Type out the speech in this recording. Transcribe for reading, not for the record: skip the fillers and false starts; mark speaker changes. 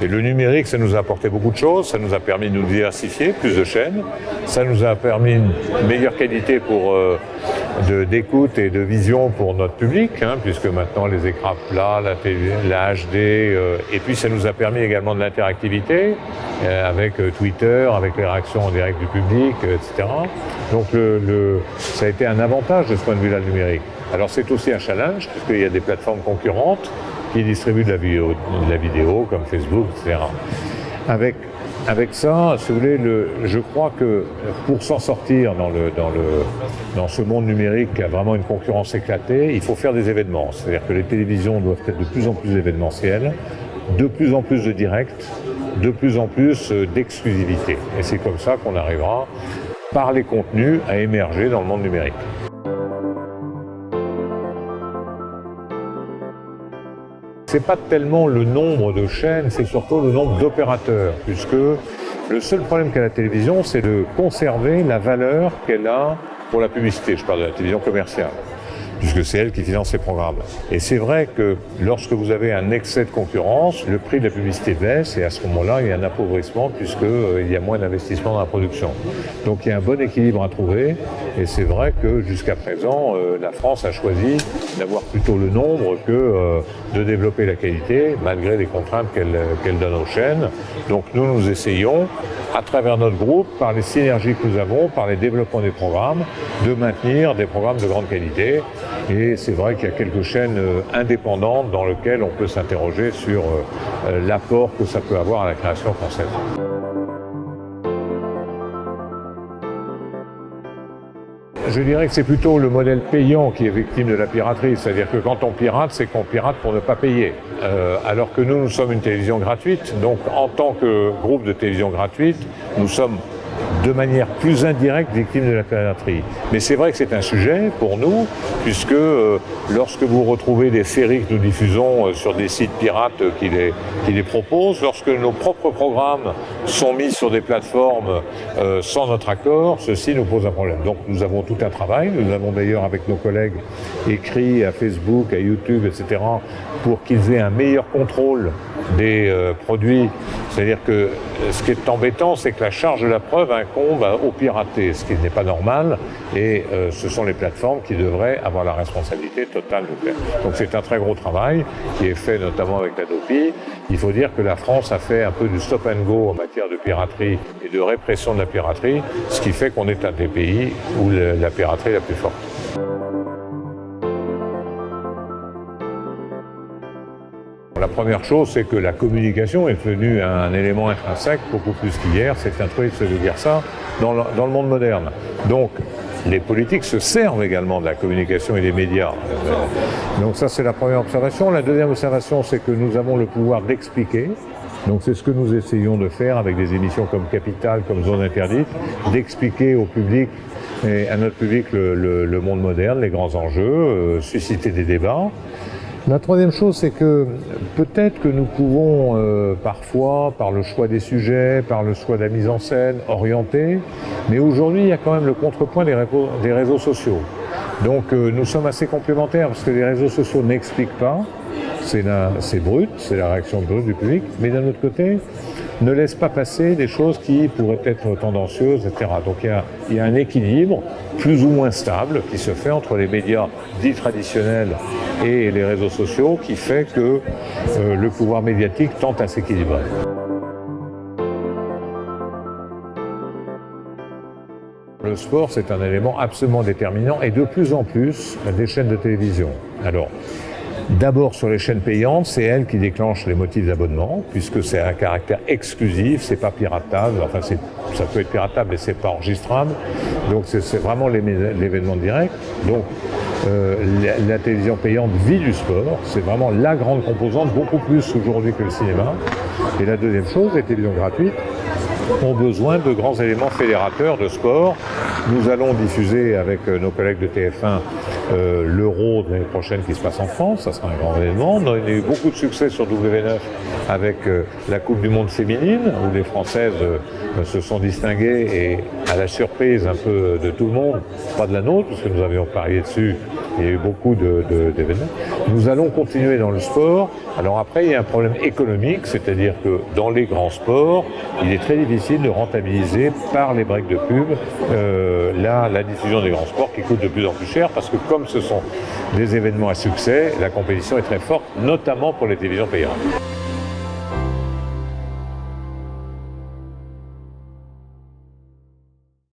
Speaker 1: Et le numérique, ça nous a apporté beaucoup de choses, ça nous a permis de nous diversifier, plus de chaînes, ça nous a permis une meilleure qualité d'écoute et de vision pour notre public, puisque maintenant les écrans plats, la HD, et puis ça nous a permis également de l'interactivité avec Twitter, avec les réactions en direct du public, etc. Donc ça a été un avantage de ce point de vue-là, le numérique. Alors c'est aussi un challenge, puisqu'il y a des plateformes concurrentes qui distribuent de la vidéo comme Facebook, etc. Avec ça, si vous voulez, je crois que pour s'en sortir dans ce monde numérique qui a vraiment une concurrence éclatée, il faut faire des événements. C'est-à-dire que les télévisions doivent être de plus en plus événementielles, de plus en plus de direct, de plus en plus d'exclusivité. Et c'est comme ça qu'on arrivera, par les contenus, à émerger dans le monde numérique. C'est pas tellement le nombre de chaînes, c'est surtout le nombre d'opérateurs, puisque le seul problème qu'a la télévision, c'est de conserver la valeur qu'elle a pour la publicité. Je parle de la télévision commerciale, puisque c'est elle qui finance ses programmes. Et c'est vrai que lorsque vous avez un excès de concurrence, le prix de la publicité baisse et à ce moment-là, il y a un appauvrissement puisqu'il y a moins d'investissement dans la production. Donc il y a un bon équilibre à trouver et c'est vrai que jusqu'à présent, la France a choisi d'avoir plutôt le nombre que de développer la qualité, malgré les contraintes qu'elle donne aux chaînes. Donc nous essayons, à travers notre groupe, par les synergies que nous avons, par les développements des programmes, de maintenir des programmes de grande qualité. Et c'est vrai qu'il y a quelques chaînes indépendantes dans lesquelles on peut s'interroger sur l'apport que ça peut avoir à la création française. Je dirais que c'est plutôt le modèle payant qui est victime de la piraterie. C'est-à-dire que quand on pirate, c'est qu'on pirate pour ne pas payer. Alors que nous sommes une télévision gratuite. Donc en tant que groupe de télévision gratuite, nous sommes de manière plus indirecte victime de la piraterie. Mais c'est vrai que c'est un sujet pour nous, puisque lorsque vous retrouvez des séries que nous diffusons sur des sites pirates qui les proposent, lorsque nos propres programmes sont mis sur des plateformes sans notre accord, ceci nous pose un problème. Donc nous avons tout un travail, nous avons d'ailleurs avec nos collègues écrit à Facebook, à YouTube, etc., pour qu'ils aient un meilleur contrôle des produits. C'est-à-dire que ce qui est embêtant, c'est que la charge de la preuve incombe aux piratés, ce qui n'est pas normal, et ce sont les plateformes qui devraient avoir la responsabilité totale de faire. Donc c'est un très gros travail qui est fait notamment avec la DOPI. Il faut dire que la France a fait un peu du stop and go en matière de piraterie et de répression de la piraterie, ce qui fait qu'on est un des pays où la piraterie est la plus forte. La première chose, c'est que la communication est devenue un élément intrinsèque, beaucoup plus qu'hier. C'est un truc de dire ça dans le monde moderne. Donc, les politiques se servent également de la communication et des médias. Donc ça, c'est la première observation. La deuxième observation, c'est que nous avons le pouvoir d'expliquer. Donc c'est ce que nous essayons de faire avec des émissions comme Capital, comme Zone Interdite, d'expliquer au public et à notre public le monde moderne, les grands enjeux, susciter des débats. La troisième chose, c'est que peut-être que nous pouvons parfois, par le choix des sujets, par le choix de la mise en scène, orienter, mais aujourd'hui, il y a quand même le contrepoint des réseaux sociaux. Donc nous sommes assez complémentaires, parce que les réseaux sociaux n'expliquent pas, c'est brut, c'est la réaction brute du public, mais d'un autre côté, ne laisse pas passer des choses qui pourraient être tendancieuses, etc. Donc il y a un équilibre plus ou moins stable qui se fait entre les médias dits traditionnels et les réseaux sociaux qui fait que le pouvoir médiatique tente à s'équilibrer. Le sport, c'est un élément absolument déterminant et de plus en plus des chaînes de télévision. Alors, d'abord sur les chaînes payantes, c'est elles qui déclenchent les motifs d'abonnement, puisque c'est un caractère exclusif, c'est pas piratable, enfin ça peut être piratable mais c'est pas enregistrable, donc c'est vraiment l'événement direct. Donc la télévision payante vit du sport, c'est vraiment la grande composante, beaucoup plus aujourd'hui que le cinéma. Et la deuxième chose, les télévisions gratuites ont besoin de grands éléments fédérateurs de sport. Nous allons diffuser avec nos collègues de TF1 l'Euro de l'année prochaine qui se passe en France, ça sera un grand événement. On a eu beaucoup de succès sur W9 avec la Coupe du Monde féminine, où les Françaises se sont distinguées et à la surprise un peu de tout le monde, pas de la nôtre, parce que nous avions parié dessus, il y a eu beaucoup d'événements. Nous allons continuer dans le sport. Alors après, il y a un problème économique, c'est-à-dire que dans les grands sports, il est très difficile de rentabiliser par les breaks de pub la diffusion des grands sports qui coûte de plus en plus cher, parce que comme ce sont des événements à succès, la compétition est très forte, notamment pour les télévisions payantes.